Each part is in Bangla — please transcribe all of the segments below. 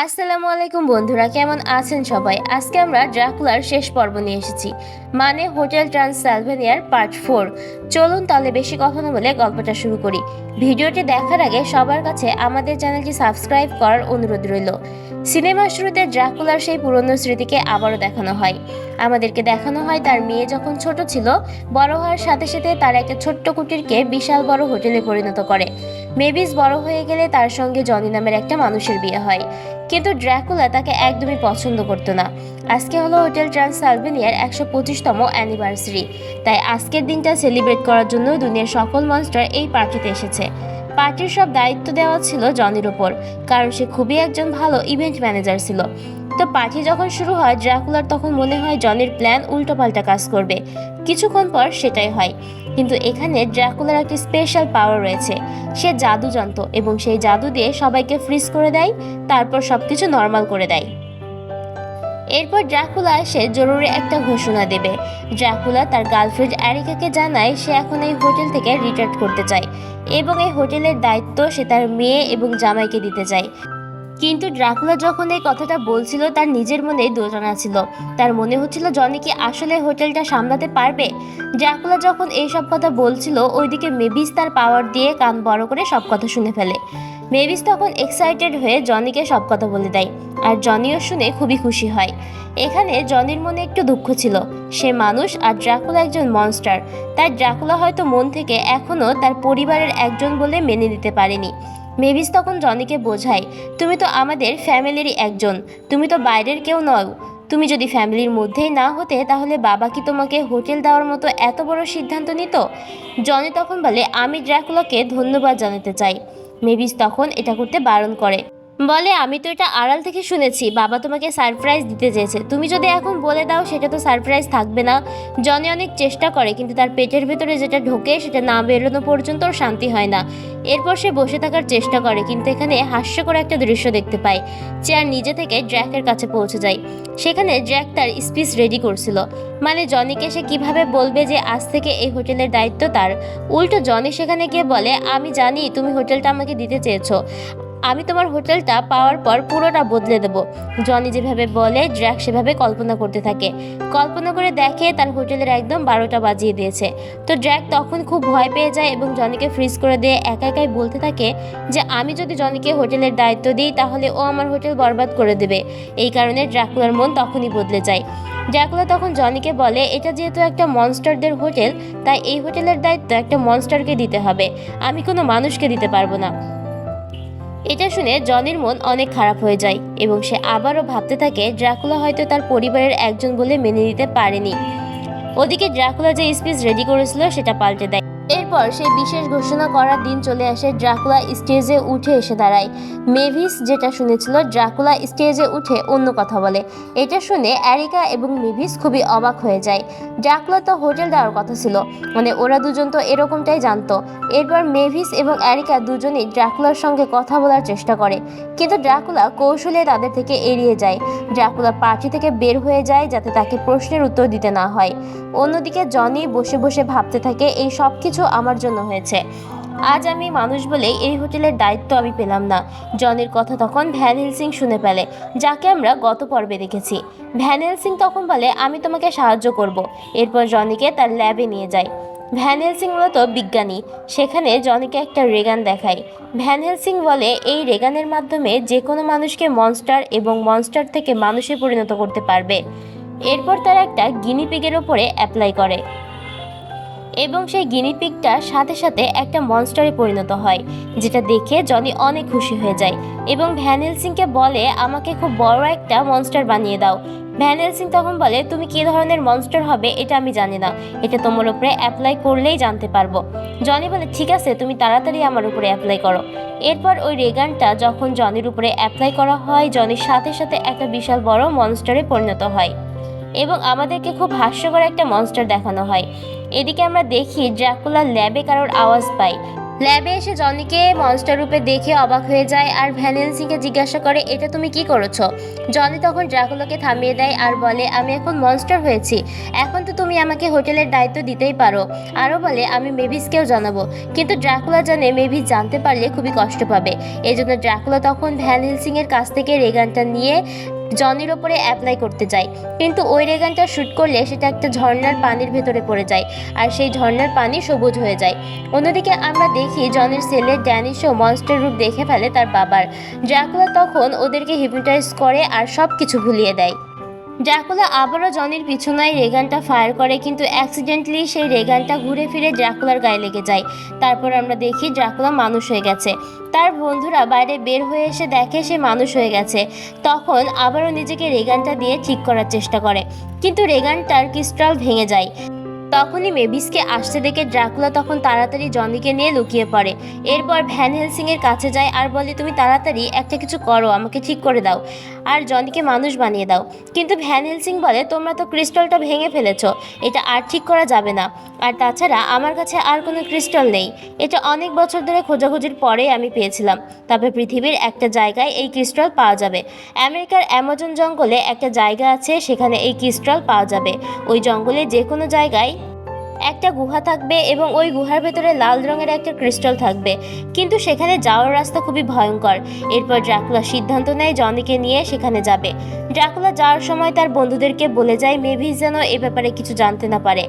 আসসালামু আলাইকুম বন্ধুরা, কেমন আছেন সবাই? আজকে আমরা ড্রাকুলার শেষ পর্ব নিয়ে এসেছি, মানে হোটেল ট্রান্সসালভানিয়ার পার্ট 4। চলুন তাহলে বেশি কথা না বলে গল্পটা শুরু করি। ভিডিওটি দেখার আগে সবার কাছে আমাদের চ্যানেলটি সাবস্ক্রাইব করার অনুরোধ রইল। সিনেমার শুরুতে ড্রাকুলার সেই পুরনো স্মৃতিকে আবারও দেখানো হয়। আমাদেরকে দেখানো হয় তার মেয়ে যখন ছোট ছিল, বড় হওয়ার সাথে সাথে তার একটা ছোট্ট কুটিরকে বিশাল বড় হোটেলে পরিণত করে। মেভিস বড় হয়ে গেলে তার সঙ্গে জনি নামের একটা মানুষের বিয়ে হয়, কিন্তু ড্রাকুলা তাকে একদমই পছন্দ করতো না। আজকে হলো হোটেল ট্রান্সসালভানিয়ার 125তম অ্যানিভার্সারি, তাই আজকের দিনটা সেলিব্রেট করার জন্য দুনিয়ার সকল মনস্টার এই পার্টিতে এসেছে। পার্টির সব দায়িত্ব দেওয়া ছিল জনির ওপর, কারণ সে খুবই একজন ভালো ইভেন্ট ম্যানেজার ছিল। তো পার্টি যখন শুরু হয়, ড্রাকুলার তখন মনে হয় জনির প্ল্যান উল্টোপাল্টা কাজ করবে। কিছুক্ষণ পর সেটাই হয়, কিন্তু এখানে ড্রাকুলার একটি স্পেশাল পাওয়ার রয়েছে। সে জাদু জানতো এবং সেই জাদু দিয়ে সবাইকে ফ্রিজ করে দেয়, তারপর সবকিছু নর্মাল করে দেয়। এরপর ড্রাকুলা এসে জরুরি একটা ঘোষণা দেবে। ড্রাকুলা তার গার্লফ্রেন্ড অ্যারিকাকে জানায় সে এখন এই হোটেল থেকে রিটায়ার করতে চায় এবং এই হোটেলের দায়িত্ব সে তার মেয়ে এবং জামাইকে দিতে চায়। কিন্তু ড্রাকুলা যখন এই কথাটা বলছিল, তার নিজের মনে দোটানা ছিল। তার মনে হচ্ছিল জনি কি আসলে হোটেলটা সামলাতে পারবে। ড্রাকুলা যখন এইসব কথা বলছিল, ওইদিকে মেভিস তার পাওয়ার দিয়ে কান বড় করে সব কথা শুনে ফেলে। মেভিস তখন এক্সাইটেড হয়ে জনিকে সব কথা বলে দেয়, আর জনিও শুনে খুবই খুশি হয়। এখানে জনির মনে একটু দুঃখ ছিল। সে মানুষ আর ড্রাকুলা একজন মনস্টার, তাই ড্রাকুলা হয়তো মন থেকে এখনও তার পরিবারের একজন বলে মেনে নিতে পারেনি। মেভিস তখন জনিকে বোঝায়, তুমি তো আমাদের ফ্যামিলিরই একজন, তুমি তো বাইরের কেউ নও। তুমি যদি ফ্যামিলির মধ্যেই না হতে, তাহলে বাবা কি তোমাকে হোটেল দেওয়ার মতো এত বড় সিদ্ধান্ত নিত? জনি তখন বলে, আমি ড্রাকুলাকে ধন্যবাদ জানাতে চাই। মেভিস তখন এটা করতে বারণ করে, বলে, আমি তো এটা আড়াল থেকে শুনেছি, বাবা তোমাকে সারপ্রাইজ দিতে চেয়েছে, তুমি যদি এখন বলে দাও সেটা তো সারপ্রাইজ থাকবে না। জনি অনেক চেষ্টা করে, কিন্তু তার পেটের ভেতরে যেটা ঢোকে সেটা না বেরোনো পর্যন্ত ওর শান্তি হয় না। এরপর সে বসে থাকার চেষ্টা করে, কিন্তু এখানে হাস্যকর একটা দৃশ্য দেখতে পায়। চেয়ার নিজে থেকে ড্র্যাকের কাছে পৌঁছে যায়। সেখানে ড্র্যাক তার স্পিচ রেডি করছিল, মানে জনিকে সে কিভাবে বলবে যে আজ থেকে এই হোটেলের দায়িত্ব তার। উল্টো জনি সেখানে গিয়ে বলে, আমি জানি তুমি হোটেলটা আমাকে দিতে চেয়েছো, আমি তোমার হোটেলটা পাওয়ার পর পুরোটা বদলে দেব। জনি যেভাবে বলে, ড্র্যাক সেভাবে কল্পনা করতে থাকে। কল্পনা করে দেখে তার হোটেলের একদম 12টা বাজিয়ে দিয়েছে। তো ড্র্যাক তখন খুব ভয় পেয়ে যায় এবং জনিকে ফ্রিজ করে দিয়ে একা একাই বলতে থাকে যে আমি যদি জনিকে হোটেলের দায়িত্ব দিই, তাহলে ও আমার হোটেল বরবাদ করে দেবে। এই কারণে ড্রাকুলার মন তখনই বদলে যায়। ড্রাকুলা তখন জনিকে বলে, এটা যেহেতু একটা মনস্টারদের হোটেল, তাই এই হোটেলের দায়িত্ব একটা মনস্টারকে দিতে হবে, আমি কোনো মানুষকে দিতে পারবো না। এটা শুনে জনির মন অনেক খারাপ হয়ে যায় এবং সে আবারও ভাবতে থাকে ড্রাকুলা হয়তো তার পরিবারের একজন বলে মেনে নিতে পারেনি। ওদিকে ড্রাকুলা যে স্পিচ রেডি করেছিল সেটা পাল্টে দেয়। এরপর সেই বিশেষ ঘোষণা করার দিন চলে আসে। ড্রাকুলা স্টেজে উঠে এসে দাঁড়ায়। মেভিস যেটা শুনেছিল, ড্রাকুলা স্টেজে উঠে অন্য কথা বলে। এটা শুনে অ্যারিকা এবং মেভিস খুবই অবাক হয়ে যায়। ড্রাকুলা তো হোটেল দেওয়ার কথা ছিল, মানে ওরা দুজন তো এরকমটাই জানতো। এরপর মেভিস এবং অ্যারিকা দুজনেই ড্রাকুলার সঙ্গে কথা বলার চেষ্টা করে, কিন্তু ড্রাকুলা কৌশলে তাদের থেকে এড়িয়ে যায়। ড্রাকুলা পার্টি থেকে বের হয়ে যায় যাতে তাকে প্রশ্নের উত্তর দিতে না হয়। অন্যদিকে জনি বসে বসে ভাবতে থাকে, এই সব কিছু আমার জন্য হয়েছে। আজ আমি মানুষ বলে এই হোটেলের দায়িত্ব আমি পেলাম না। জনির কথা তখন ভ্যান হেলসিং শুনে ফেলে, যাকে আমরা গত পর্বে দেখেছি। ভ্যান হেলসিং তখন বলে, আমি তোমাকে সাহায্য করব। এরপর জনিকে তার ল্যাবে নিয়ে যায়। ভ্যান হেলসিং মূলত বিজ্ঞানী। সেখানে জনিকে একটা রেগান দেখায়। ভ্যান হেলসিং বলে, এই রেগানের মাধ্যমে যে কোনো মানুষকে মনস্টার এবং মনস্টার থেকে মানুষে পরিণত করতে পারবে। এরপর তারা একটা গিনিপিগের ওপরে অ্যাপ্লাই করে এবং সেই গিনিপিগটা সাথে সাথে একটা মনস্টারে পরিণত হয়, যেটা দেখে জনি অনেক খুশি হয়ে যায় এবং ভ্যান হেলসিংকে বলে, আমাকে খুব বড় একটা মনস্টার বানিয়ে দাও। ভ্যান হেলসিং তখন বলে, তুমি কী ধরনের মনস্টার হবে এটা আমি জানি না, এটা তোমার উপরে অ্যাপ্লাই করলেই জানতে পারবো। জনি বলে, ঠিক আছে, তুমি তাড়াতাড়ি আমার উপরে অ্যাপ্লাই করো। এরপর ওই রেগানটা যখন জনির উপরে অ্যাপ্লাই করা হয়, জনির সাথে সাথে একটা বিশাল বড় মনস্টারে পরিণত হয় এবং আমাদেরকে খুব হাস্যকর একটা মনস্টার দেখানো হয়। এদিকে আমরা দেখি ড্রাকুলার ল্যাবে কারোর আওয়াজ পাই। ল্যাবে এসে জনিকে মনস্টার রূপে দেখে অবাক হয়ে যায় আর ভ্যান হেলসিংকে জিজ্ঞাসা করে, এটা তুমি কি করেছো? জনি তখন ড্রাকুলাকে থামিয়ে দেয় আর বলে, আমি এখন মনস্টার হয়েছি, এখন তো তুমি আমাকে হোটেলের দায়িত্ব দিতেই পারো। আরও বলে, আমি মেভিসকেও জানাবো। কিন্তু ড্রাকুলা জানে মেভিস জানতে পারলে খুবই কষ্ট পাবে। এই জন্য ড্রাকুলা তখন ভ্যান হেলসিংয়ের কাছ থেকে রেগানটা নিয়ে জনির ওপরে অ্যাপ্লাই করতে যায়, কিন্তু ওই রেগানটা শ্যুট করলে সেটা একটা ঝর্ণার পানির ভেতরে পড়ে যায় আর সেই ঝর্ণার পানি সবুজ হয়ে যায়। অন্যদিকে আমরা দেখি জনির সেলের ড্যানিশও মনস্টার রূপ দেখে ফেলে তার বাবার। ড্রাকুলা তখন ওদেরকে হিপনোটাইজ করে আর সব কিছু ভুলিয়ে দেয়। ড্রাকুলা আবারও জনির পিছনায় রেগানটা ফায়ার করে, কিন্তু অ্যাক্সিডেন্টলি সেই রেগানটা ঘুরে ফিরে ড্রাকুলার গায়ে লেগে যায়। তারপর আমরা দেখি ড্রাকুলা মানুষ হয়ে গেছে। তার বন্ধুরা বাইরে বের হয়ে এসে দেখে সে মানুষ হয়ে গেছে। তখন আবারও নিজেকে রেগানটা দিয়ে ঠিক করার চেষ্টা করে, কিন্তু রেগানটার ক্রিস্টাল ভেঙে যায়। তখনই মেভিসকে আসতে দেখে ড্রাকুলা তখন তাড়াতাড়ি জনিকে নিয়ে লুকিয়ে পড়ে। এরপর ভ্যান হেলসিংয়ের কাছে যায় আর বলে, তুমি তাড়াতাড়ি একটা কিছু করো, আমাকে ঠিক করে দাও আর জনিকে মানুষ বানিয়ে দাও। কিন্তু ভ্যান হেলসিং বলে, তোমরা তো ক্রিস্টালটা ভেঙে ফেলেছো, এটা আর ঠিক করা যাবে না। আর তাছাড়া আমার কাছে আর কোনো ক্রিস্টাল নেই, এটা অনেক বছর ধরে খোঁজাখুঁজির পরে আমি পেয়েছিলাম। তবে পৃথিবীর একটা জায়গায় এই ক্রিস্টাল পাওয়া যাবে। আমেরিকার অ্যামাজন জঙ্গলে একটা জায়গা আছে, সেখানে এই ক্রিস্টাল পাওয়া যাবে। ওই জঙ্গলে যে কোনো জায়গায় একটা গুহা থাকবে এবং ওই গুহার ভেতরে লাল রঙের একটা ক্রিস্টাল থাকবে, কিন্তু সেখানে যাওয়ার রাস্তা খুবই ভয়ঙ্কর। এরপর ড্রাকুলা সিদ্ধান্ত নেয় জনিকে নিয়ে সেখানে যাবে। ড্রাকুলা যাওয়ার সময় তার বন্ধুদেরকে বলে যায় মেভিস যেন এ ব্যাপারে কিছু জানতে না পারে।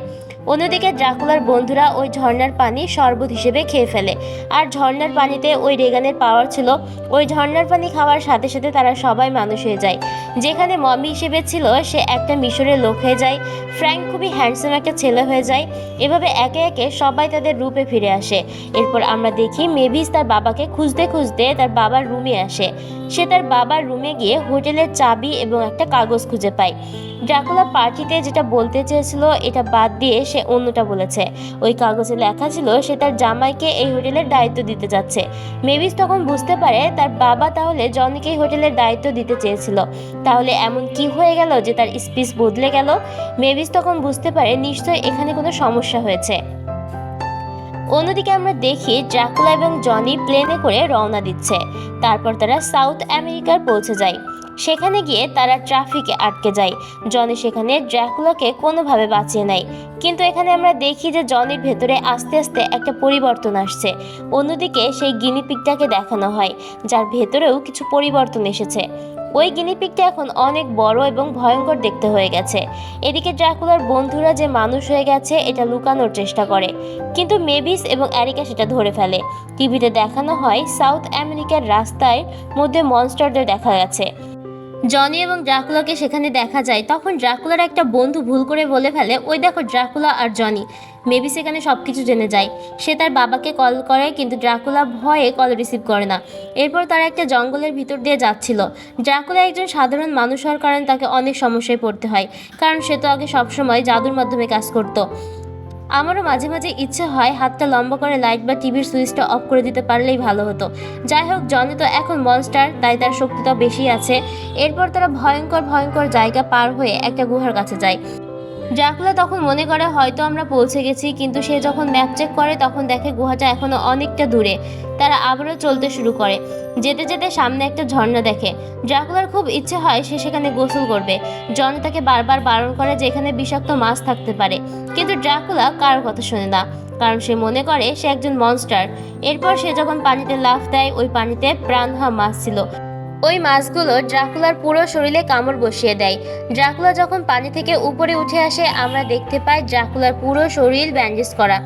অন্যদিকে ড্রাকুলার বন্ধুরা ওই ঝর্ণার পানি শরবত হিসেবে খেয়ে ফেলে, আর ঝর্ণার পানিতে ওই রেগানের পাওয়ার ছিল। ওই ঝর্ণার পানি খাওয়ার সাথে সাথে তারা সবাই মানুষ হয়ে যায়। যেখানে মমি হিসেবে ছিল সে একটা মিশরের লোক হয়ে যায়, ফ্র্যাঙ্ক খুবই হ্যান্ডসাম একটা ছেলে হয়ে যায়। এভাবে একে একে সবাই তাদের রূপে ফিরে আসে। এরপর আমরা দেখি মেভিস তার বাবাকে খুঁজতে খুঁজতে তার বাবার রুমে আসে। সে তার বাবার রুমে গিয়ে হোটেলের চাবি এবং একটা কাগজ খুঁজে পায়। ড্রাকুলা পার্টিতে যেটা বলতে চেয়েছিল এটা বাদ দিয়ে সে অন্যটা বলেছে। ওই কাগজে লেখা ছিল সে তার জামাইকে এই হোটেলের দায়িত্ব দিতে যাচ্ছে। মেভিস তখন বুঝতে পারে তার বাবা তাহলে জনিকে এই হোটেলের দায়িত্ব দিতে চেয়েছিল। তাহলে এমন কি হয়ে গেল যে তার স্পিচ বদলে গেল? মেভিস তখন বুঝতে পারে নিশ্চয়ই এখানে কোনো সমস্যা হয়েছে। অন্যদিকে আমরা দেখি ড্রাকুলা এবং জনি প্লেনে করে রওনা দিচ্ছে। তারপর তারা সাউথ আমেরিকার পৌঁছে যায়। সেখানে গিয়ে তারা ট্রাফিকে আটকে যায়। জনি সেখানে ড্রাকুলাকে কোনোভাবে বাঁচিয়ে নেয়, কিন্তু এখানে আমরা দেখি যে জনির ভেতরে আস্তে আস্তে একটা পরিবর্তন আসছে। অন্যদিকে সেই গিনিপিগটাকে দেখানো হয়, যার ভেতরেও কিছু পরিবর্তন এসেছে। ওই গিনিপিগটা এখন অনেক বড় এবং ভয়ঙ্কর দেখতে হয়ে গেছে। এদিকে ড্রাকুলার বন্ধুরা যে মানুষ হয়ে গেছে এটা লুকানোর চেষ্টা করে, কিন্তু মেভিস এবং অ্যারিকা সেটা ধরে ফেলে। টিভিতে দেখানো হয় সাউথ আমেরিকার রাস্তায় মধ্যে মনস্টারদের দেখা গেছে। জনি এবং ড্রাকুলাকে সেখানে দেখা যায়। তখন ড্রাকুলার একটা বন্ধু ভুল করে বলে ফেলে, ওই দেখো ড্রাকুলা আর জনি। মেবি সেখানে সব কিছু জেনে যায়। সে তার বাবাকে কল করে, কিন্তু ড্রাকুলা ভয়ে কল রিসিভ করে না। এরপর তারা একটা জঙ্গলের ভিতর দিয়ে যাচ্ছিল। ড্রাকুলা একজন সাধারণ মানুষ হওয়ার কারণে তাকে অনেক সমস্যায় পড়তে হয়, কারণ সে তো আগে সবসময় জাদুর মাধ্যমে কাজ করতো। আমারও মাঝে মাঝে ইচ্ছে হয় হাতটা লম্বা করে লাইট বা টিভির সুইচটা অফ করে দিতে পারলেই ভালো হতো। যাই হোক, জনি তো এখন মনস্টার, তাই তার শক্তিটা বেশি আছে। এরপর তারা ভয়ঙ্কর ভয়ঙ্কর জায়গা পার হয়ে একটা গুহার কাছে যায়। ড্রাকুলা তখন মনে করে হয়তো আমরা পৌঁছে গেছি, কিন্তু সে যখন ম্যাপ চেক করে তখন দেখে গুহাটা এখনো অনেকটা দূরে। তারা আবারও চলতে শুরু করে। যেতে যেতে সামনে একটা ঝর্ণা দেখে। ড্রাকুলার খুব ইচ্ছে হয় সে সেখানে গোসল করবে। জনি তাকে বারবার বারণ করে যে এখানে বিষাক্ত মাছ থাকতে পারে, কিন্তু ড্রাকুলা কারোর কথা শোনে না, কারণ সে মনে করে সে একজন মনস্টার। এরপর সে যখন পানিতে লাফ দেয়, ওই পানিতে প্রাণহা মাছ ছিল। ওই মাছগুলো ড্রাকুলার পুরো শরীরে কামড় বসিয়ে দেয়। ড্রাকুলা যখন পানি থেকে উপরে উঠে আসে আমরা দেখতে পাই ড্রাকুলার পুরো শরীর ব্যান্ডেজ করা।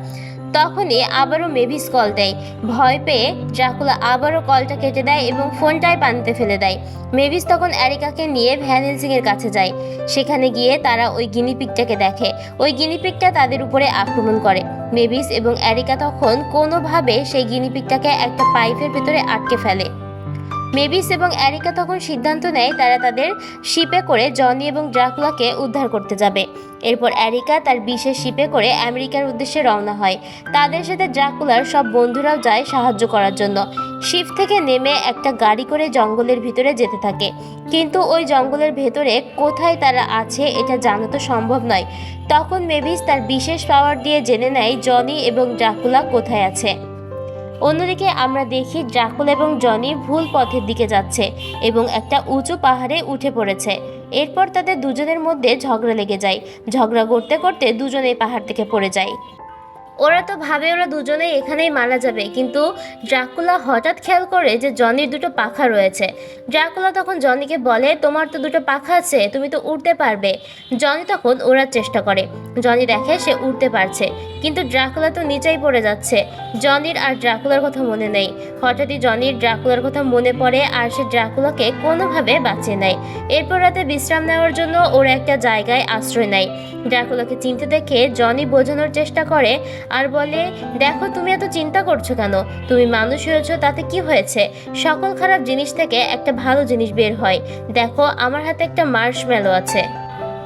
তখনই আবারও মেভিস কল দেয়। ভয় পেয়ে ড্রাকুলা আবারও কলটা কেটে দেয় এবং ফোনটাই পানিতে ফেলে দেয়। মেভিস তখন অ্যারিকাকে নিয়ে ভ্যান হেলসিংয়ের কাছে যায়। সেখানে গিয়ে তারা ওই গিনিপিগটাকে দেখে। ওই গিনিপিগটা তাদের উপরে আক্রমণ করে। মেভিস এবং অ্যারিকা তখন কোনোভাবে সেই গিনিপিগটাকে একটা পাইপের ভেতরে আটকে ফেলে। মেভিস এবং অ্যারিকা তখন সিদ্ধান্ত নেয় তারা তাদের শিপে করে জনি এবং ড্রাকুলাকে উদ্ধার করতে যাবে। এরপর অ্যারিকা তার বিশেষ শিপে করে আমেরিকার উদ্দেশ্যে রওনা হয়। তাদের সাথে ড্রাকুলার সব বন্ধুরাও যায় সাহায্য করার জন্য। শিপ থেকে নেমে একটা গাড়ি করে জঙ্গলের ভিতরে যেতে থাকে, কিন্তু ওই জঙ্গলের ভেতরে কোথায় তারা আছে এটা জানা তো সম্ভব নয়। তখন মেভিস তার বিশেষ পাওয়ার দিয়ে জেনে নেয় জনি এবং ড্রাকুলা কোথায় আছে। অন্যদিকে আমরা দেখি ড্রাকুলা এবং জনি ভুল পথের দিকে যাচ্ছে এবং একটা উঁচু পাহাড়ে উঠে পড়েছে। এরপর তাদের দুজনের মধ্যে ঝগড়া লেগে যায়। ঝগড়া করতে করতে দুজনেই পাহাড় থেকে পড়ে যায়। ওরা তো ভাবে ওরা দুজনেই এখানেই মারা যাবে, কিন্তু ড্রাকুলা হঠাৎ খেয়াল করে যে জনির দুটো পাখা রয়েছে। ড্রাকুলা তখন জনিকে বলে, তোমার তো দুটো পাখা আছে, তুমি তো উড়তে পারবে। জনি তখন ওড়ার চেষ্টা করে। জনি দেখে সে উড়তে পারছে, কিন্তু ড্রাকুলা তো নিচেই পড়ে যাচ্ছে। জনির আর ড্রাকুলার কথা মনে নেই। হঠাৎই জনির ড্রাকুলার কথা মনে পড়ে আর সে ড্রাকুলাকে কোনোভাবে বাঁচিয়ে নেয়। এরপর রাতে বিশ্রাম নেওয়ার জন্য ওরা একটা জায়গায় আশ্রয় নেয়। ড্রাকুলাকে চিনতে দেখে জনি বোঝানোর চেষ্টা করে আর বলে, দেখো তুমি এত চিন্তা করছো কেন? তুমি মানুষ হয়েছো, তাতে কি হয়েছে? সকল খারাপ জিনিস থেকে একটা ভালো জিনিস বের হয়। দেখো আমার হাতে একটা মার্শম্যালো আছে।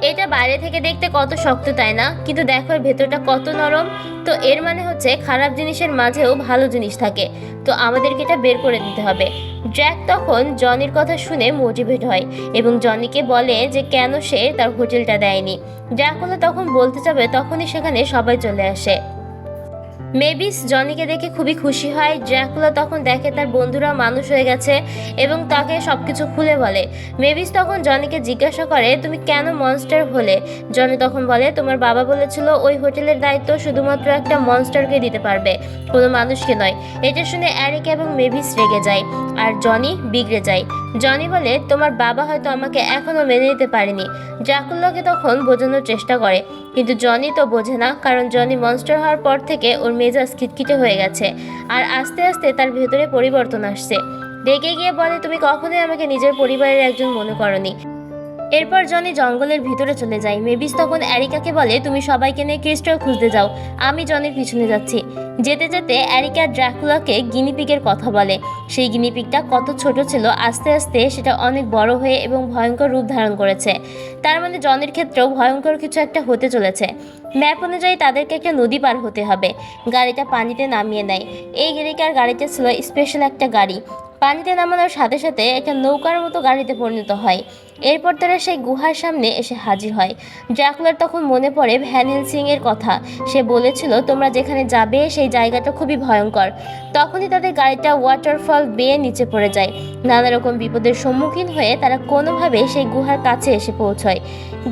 এটা বাইরে থেকে দেখতে কত শক্ত তাই না, কিন্তু দেখো এর ভেতরটা কত নরম। তো এর মানে হচ্ছে খারাপ জিনিসের মাঝেও ভালো জিনিস থাকে। তো আমাদেরকে এটা বের করে দিতে হবে। জ্যাক তখন জনির কথা শুনে মোটিভেট হয় এবং জনিকে বলে যে কেন সে তার হোটেলটা দেয়নি। ড্রাকুলা তখন বলতে যাবে তখনই সেখানে সবাই চলে আসে। মেভিস জনিকে দেখে খুবই খুশি হয়। ড্রাকুলা তখন দেখে তার বন্ধুরা মানুষ হয়ে গেছে এবং তাকে সবকিছু খুলে বলে। মেভিস তখন জনিকে জিজ্ঞাসা করে, তুমি কেন মনস্টার হলে? জনি তখন বলে, তোমার বাবা বলেছিল ওই হোটেলের দায়িত্ব শুধুমাত্র একটা মনস্টারকে দিতে পারবে, কোনো মানুষকে নয়। এটা শুনে অ্যারিক এবং মেভিস রেগে যায় আর জনি বিগড়ে যায়। জনি বলে, তোমার বাবা হয়তো আমাকে এখনো মেনে নিতে পারেনি। ড্রাকুলাকে তখন বোঝানোর চেষ্টা করে, কিন্তু জনি তো বোঝে না, কারণ জনি মনস্টার হওয়ার পর থেকে ওর মেজাজ খিটখিটে হয়ে গেছে আর আস্তে আস্তে তার ভেতরে পরিবর্তন আসছে। রেগে গিয়ে বলে, তুমি কখনোই আমাকে নিজের পরিবারের একজন মনে করনি। এরপর জনি জঙ্গলের ভিতরে চলে যায়। মেভিস তখন অ্যারিকাকে বলে, তুমি সবাইকে নিয়ে ক্রিস্টাল খুঁজতে যাও, আমি জনির পিছনে যাচ্ছি। যেতে যেতে অ্যারিকা ড্রাকুলাকে গিনিপিগের কথা বলে। সেই গিনিপিগটা কত ছোট ছিল, আস্তে আস্তে সেটা অনেক বড় হয়ে এবং ভয়ঙ্কর রূপ ধারণ করেছে। তার মানে জনির ক্ষেত্রেও ভয়ঙ্কর কিছু একটা হতে চলেছে। ম্যাপ অনুযায়ী তাদেরকে একটা নদী পার হতে হবে। গাড়িটা পানিতে নামিয়ে নেয়। এই এরিকার গাড়িটা ছিল স্পেশাল একটা গাড়ি। পানিতে নামানোর সাথে সাথে একটা নৌকার মতো গাড়িতে পরিণত হয়। এরপর তারা সেই গুহার সামনে এসে হাজির হয়। ড্রাকুলার তখন মনে পড়ে ভ্যান হেলসিং এর কথা। সে বলেছিল তোমরা যেখানে যাবে সেই জায়গাটা খুবই ভয়ঙ্কর। তখনই তাদের গাড়িটা ওয়াটারফল বেয়ে নিচে পড়ে যায়। নানা রকম বিপদের সম্মুখীন হয়ে তারা কোনোভাবে সেই গুহার কাছে এসে পৌঁছয়।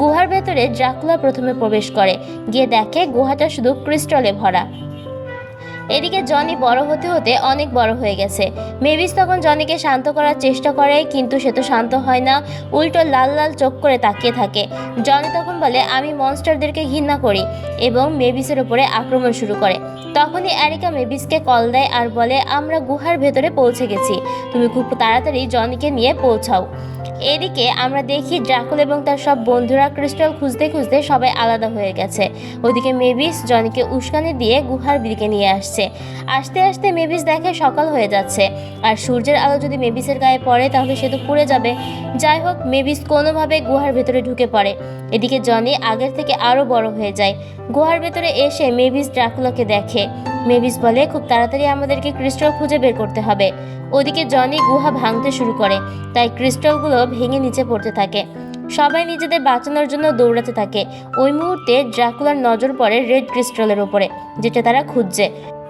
গুহার ভেতরে ড্রাকুলা প্রথমে প্রবেশ করে, গিয়ে দেখে গুহাটা শুধু ক্রিস্টালে ভরা। এদিকে জনি বড় হতে হতে অনেক বড় হয়ে গেছে। মেভিস তখন জনিকে শান্ত করার চেষ্টা করে, কিন্তু সে তো শান্ত হয় না, উল্টো লাল লাল চোখ করে তাকিয়ে থাকে। জনি তখন বলে, আমি মনস্টারদেরকে ঘৃণা করি, এবং মেভিসের উপরে আক্রমণ শুরু করে। তখনই অ্যারিকা মেভিসকে কল দেয় আর বলে, আমরা গুহার ভেতরে পৌঁছে গেছি, তুমি খুব তাড়াতাড়ি জনিকে নিয়ে পৌঁছাও। এদিকে আমরা দেখি ড্রাকুলা এবং তার সব বন্ধুরা ক্রিস্টাল খুঁজতে খুঁজতে সবাই আলাদা হয়ে গেছে। ওদিকে মেভিস জনিকে উস্কানি দিয়ে গুহার দিকে নিয়ে আসছে। আস্তে আস্তে মেভিস দেখে সকাল হয়ে যাচ্ছে, আর সূর্যের আলো যদি মেভিসের গায়ে পড়ে তাহলে সে তো পুড়ে যাবে। যাই হোক, মেভিস কোনোভাবে গুহার ভেতরে ঢুকে পড়ে। এদিকে জনি আগের থেকে আরও বড় হয়ে যায়। গুহার ভেতরে এসে মেভিস ড্রাকুলাকে দেখে। মেভিস বলে, খুব তাড়াতাড়ি আমাদেরকে ক্রিস্টাল খুঁজে বের করতে হবে। ওদিকে জনি গুহা ভাঙতে শুরু করে, তাই ক্রিস্টালগুলো ভেঙে নিচে পড়তে থাকে। সবাই নিজেদের বাঁচানোর জন্য দৌড়াতে থাকে। ওই মুহূর্তে ড্রাকুলার নজর পড়ে রেড ক্রিস্টালের উপরে, যেটা তারা খুঁজছে।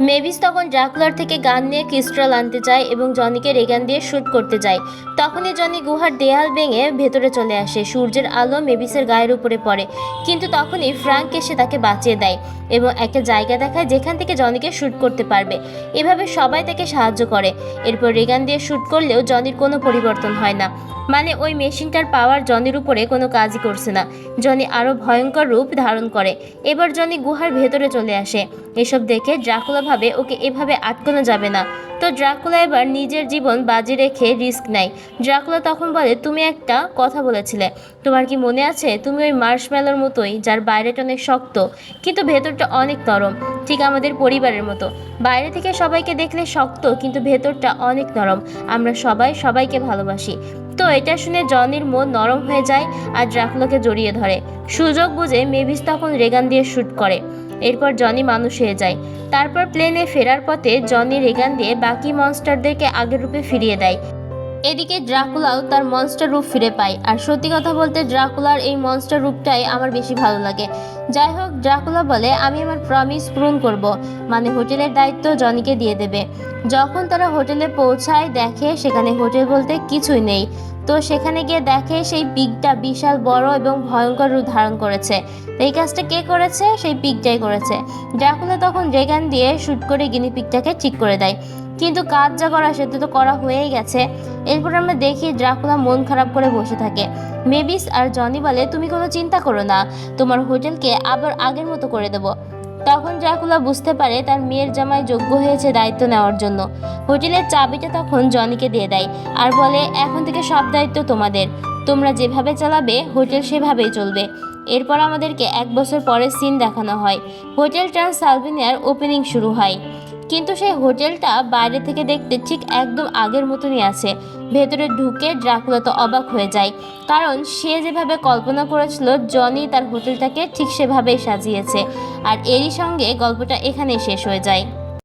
মেভিস তখন ড্রাকুলার থেকে গান নিয়ে ক্রিস্টাল আনতে চায় এবং জনিকে রেগান দিয়ে শ্যুট করতে যায়। তখনই জনি গুহার দেয়াল ভেঙে ভেতরে চলে আসে। সূর্যের আলো মেভিসের গায়ের উপরে পড়ে, কিন্তু তখনই ফ্র্যাঙ্ক এসে তাকে বাঁচিয়ে দেয় এবং একটা জায়গা দেখায় যেখান থেকে জনিকে শ্যুট করতে পারবে। এভাবে সবাই তাকে সাহায্য করে। এরপর রেগান দিয়ে শ্যুট করলেও জনির কোনো পরিবর্তন হয় না, মানে ওই মেশিনটার পাওয়ার জনির উপরে কোনো কাজই করছে না। জনি আরও ভয়ঙ্কর রূপ ধারণ করে। এবার জনি গুহার ভেতরে চলে আসে। এসব দেখে ড্রাকুলা ভাবে ওকে এভাবে আটকানো যাবে না। তো ড্রাকুলা এবার নিজের জীবন বাজি রেখে রিস্ক নেয়। ড্রাকুলা তখন বলে, তুমি একটা কথা বলেছিলে, তোমার কি মনে আছে? তুমি ওই মার্শম্যালোর মতোই, যার বাইরেটা অনেক শক্ত কিন্তু ভেতরটা অনেক নরম, ঠিক আমাদের পরিবারের মতো। বাইরে থেকে সবাইকে দেখলে শক্ত, কিন্তু ভেতরটা অনেক নরম। আমরা সবাই সবাইকে ভালোবাসি। তো এটা শুনে জনির মন নরম হয়ে যায় আর ড্রাকুলাকে জড়িয়ে ধরে। সুযোগ বুঝে মেভিস তখন রেগান দিয়ে শ্যুট করে। এরপর জনি মানুষ হয়ে যায়। তারপর প্লেনে ফেরার পথে জনি রেগান দিয়ে বাকি মনস্টারদেরকে আগের রূপে ফিরিয়ে দেয়। এদিকে ড্রাকুলাও তার মনস্টার রূপ ফিরে পায়। আর সত্যি কথা বলতে ড্রাকুলার এই মনস্টার রূপটাই আমার বেশি ভালো লাগে। যাই হোক, ড্রাকুলা বলে আমি আমার প্রমিস পূরণ করব, মানে হোটেলের দায়িত্ব জনিকে দিয়ে দেবে। যখন তারা হোটেলে পৌঁছায় দেখে সেখানে হোটেল বলতে কিছুই নেই। তো সেখানে গিয়ে দেখে সেই পিগটা বিশাল বড় এবং ভয়ঙ্কর রূপ ধারণ করেছে। এই কাজটা কে করেছে? সেই পিগটাই করেছে। ড্রাকুলা তখন রেগান দিয়ে শুট করে গিনি পিগটাকে ঠিক করে দেয়। কিন্তু কাজ যা করা সেটা তো করা হয়েই গেছে। এরপর আমরা দেখি ড্রাকুলা মন খারাপ করে বসে থাকে। মেভিস আর জনি বলে তুমি কোনো চিন্তা করো না, তোমার হোটেলকে আবার আগের মতো করে দেব। তখন ড্রাকুলা বুঝতে পারে তার মেয়ের জামাই যোগ্য হয়েছে দায়িত্ব নেওয়ার জন্য। হোটেলের চাবিটা তখন জনিকে দিয়ে দেয় আর বলে এখন থেকে সব দায়িত্ব তোমাদের, তোমরা যেভাবে চালাবে হোটেল সেভাবেই চলবে। এরপর আমাদেরকে 1 বছর পরের সিন দেখানো হয়। হোটেল ট্রান্সসালভেনিয়ার ওপেনিং শুরু হয়, কিন্তু সেই হোটেলটা বাইরে থেকে দেখতে ঠিক একদম আগের মতনই আছে। ভেতরে ঢুকে ড্রাকুলা তো অবাক হয়ে যায়, কারণ সে যেভাবে কল্পনা করেছিল জনি তার হোটেলটাকে ঠিক সেভাবেই সাজিয়েছে। আর এরই সঙ্গে গল্পটা এখানেই শেষ হয়ে যায়।